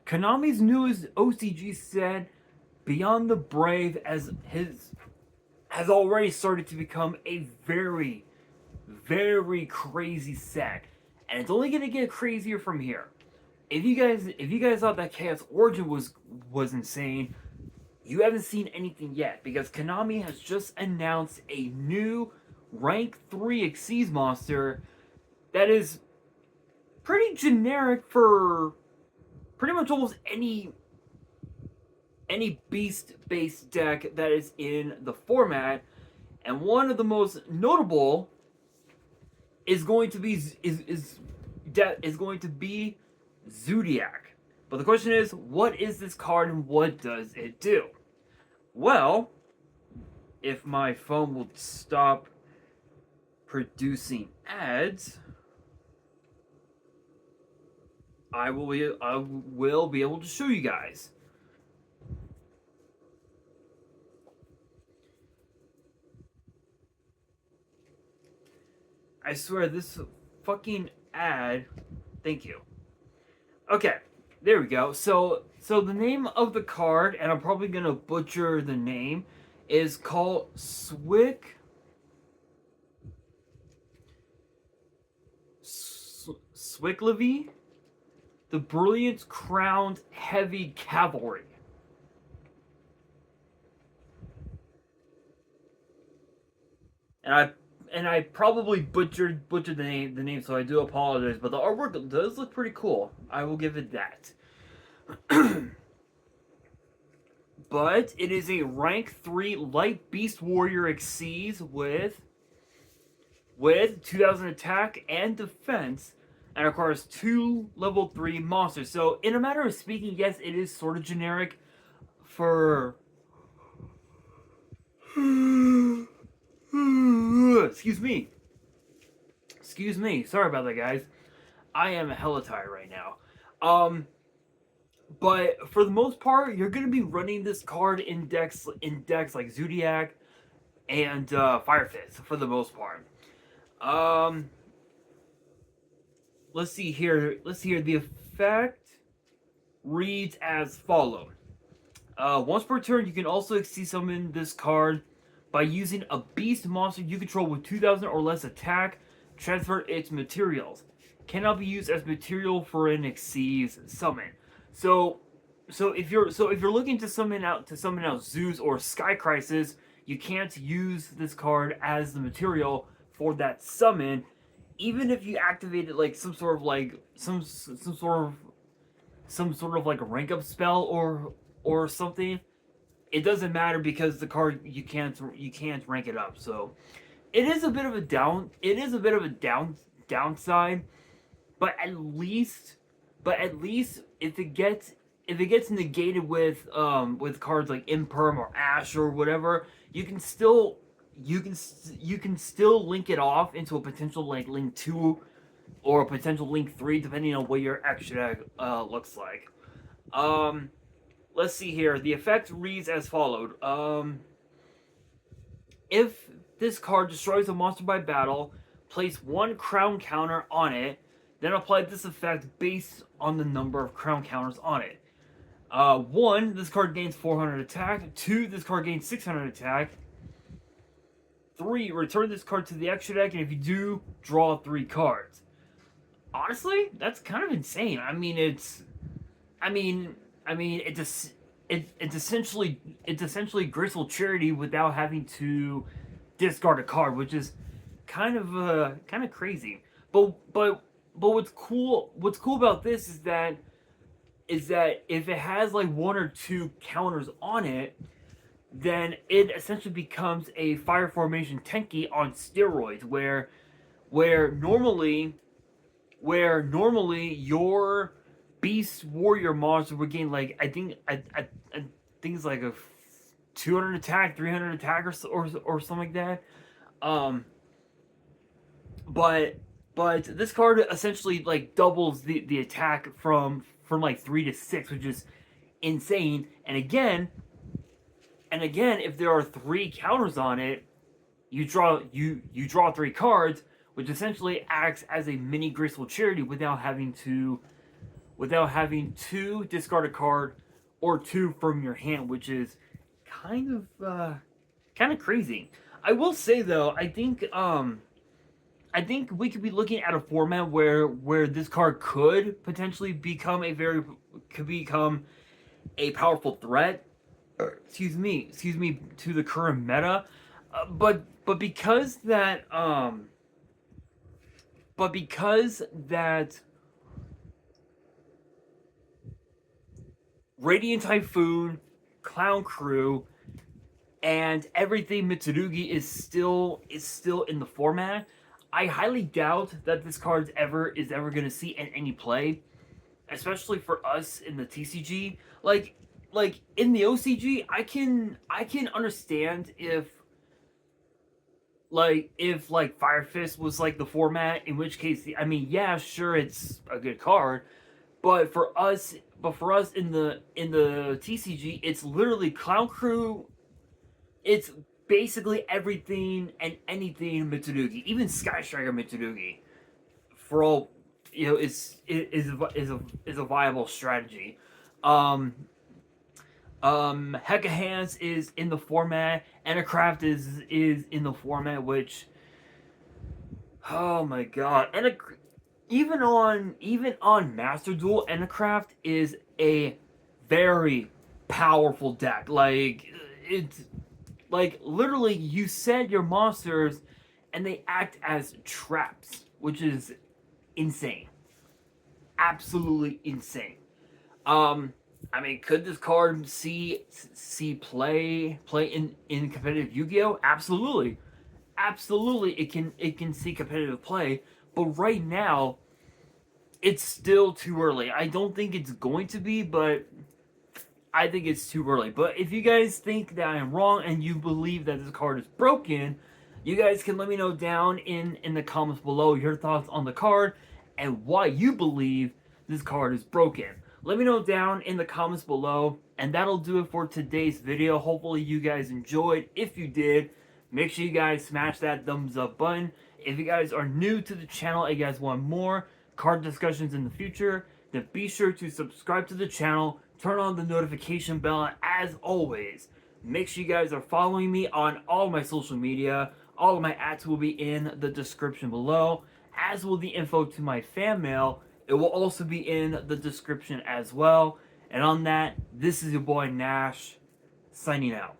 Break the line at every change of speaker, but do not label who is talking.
Konami's newest OCG set, Beyond the Brave, has already started to become a very, very crazy set, and it's only gonna get crazier from here. If you guys thought that Chaos Origin was insane, you haven't seen anything yet, because Konami has just announced a new rank 3 Xyz monster that is pretty generic for pretty much almost any beast based deck that is in the format, and one of the most notable is going to be going to be Zodiac. But the question is, what is this card and what does it do? Well, if my phone will stop producing ads, I will be able to show you guys. I swear, this fucking ad. Thank you. Okay, there we go. So the name of the card, and I'm probably gonna butcher the name, is called Swicklevy, the Brilliant Crowned Heavy Cavalry. And I probably butchered the name, so I do apologize. But the artwork does look pretty cool. I will give it that. But it is a rank 3 light beast warrior Xyz with 2000 attack and defense, and requires 2 level 3 monsters. So in a matter of speaking, yes, it is sort of generic for excuse me. Sorry about that, guys. I am hella tired right now. But for the most part, you're gonna be running this card in decks like Zodiac and Fire Fist for the most part. Let's see here. The effect reads as follows. Once per turn, you can also Xyz summon this card by using a beast monster you control with 2000 or less attack. Transfer its materials. Cannot be used as material for an Xyz summon. So if you're looking to summon out Zeus or Sky Crisis, you can't use this card as the material for that summon, even if you activate it like some sort of like rank up spell or something. It doesn't matter, because the card you can't rank it up. So it is a bit of a downside, but at least if it gets negated with cards like Imperm or Ash or whatever, you can still link it off into a potential like Link 2 or a potential Link 3, depending on what your extra deck looks like. Let's see here. The effect reads as followed. If this card destroys a monster by battle, place 1 crown counter on it, then apply this effect based on the number of crown counters on it. 1, this card gains 400 attack. 2, this card gains 600 attack. 3, return this card to the extra deck, and if you do, draw 3 cards. Honestly, that's kind of insane. It's essentially Graceful Charity without having to discard a card, which is kind of crazy. But what's cool about this is that if it has like 1 or 2 counters on it, then it essentially becomes a Fire Formation Tenki on steroids, where normally your Beast Warrior monster would gain like I think it's like a 200 attack, 300 attack, or something like that. But this card essentially like doubles the attack from like 3 to 6, which is insane. And again, if there are 3 counters on it, you draw 3 cards, which essentially acts as a mini Graceful Charity without having to without having to discard a card or two from your hand, which is kind of crazy. I will say though, I think we could be looking at a format where this card could potentially could become a powerful threat. Excuse me, to the current meta. But because that Radiant Typhoon, Clown Crew, and everything Mitsurugi is still in the format, I highly doubt that this card is ever gonna see in any play, especially for us in the TCG. Like in the OCG, I can understand if like Fire Fist was like the format, in which case I mean yeah, sure, it's a good card, but for us in the TCG, it's literally Clown Crew. It's basically everything and anything Mitsurugi, even Sky Striker Mitsurugi, for all you know, is a viable strategy. Um, Hecka Hands is in the format. Enacraft is in the format, which oh my god, and even on Master Duel, Enacraft is a very powerful deck. Like it's like literally you send your monsters and they act as traps, which is insane. Absolutely insane. Um I mean, could this card see play in competitive Yu-Gi-Oh? Absolutely. Absolutely it can see competitive play, but right now it's still too early. I don't think it's going to be, but I think it's too early. But if you guys think that I'm wrong and you believe that this card is broken, you guys can let me know down in the comments below your thoughts on the card and why you believe this card is broken. Let me know down in the comments below, and that'll do it for today's video. Hopefully you guys enjoyed. If you did, make sure you guys smash that thumbs up button. If you guys are new to the channel and you guys want more card discussions in the future, then be sure to subscribe to the channel, turn on the notification bell, and as always, make sure you guys are following me on all my social media. All of my ads will be in the description below, as will the info to my fan mail. It will also be in the description as well. And on that, this is your boy Nash, signing out.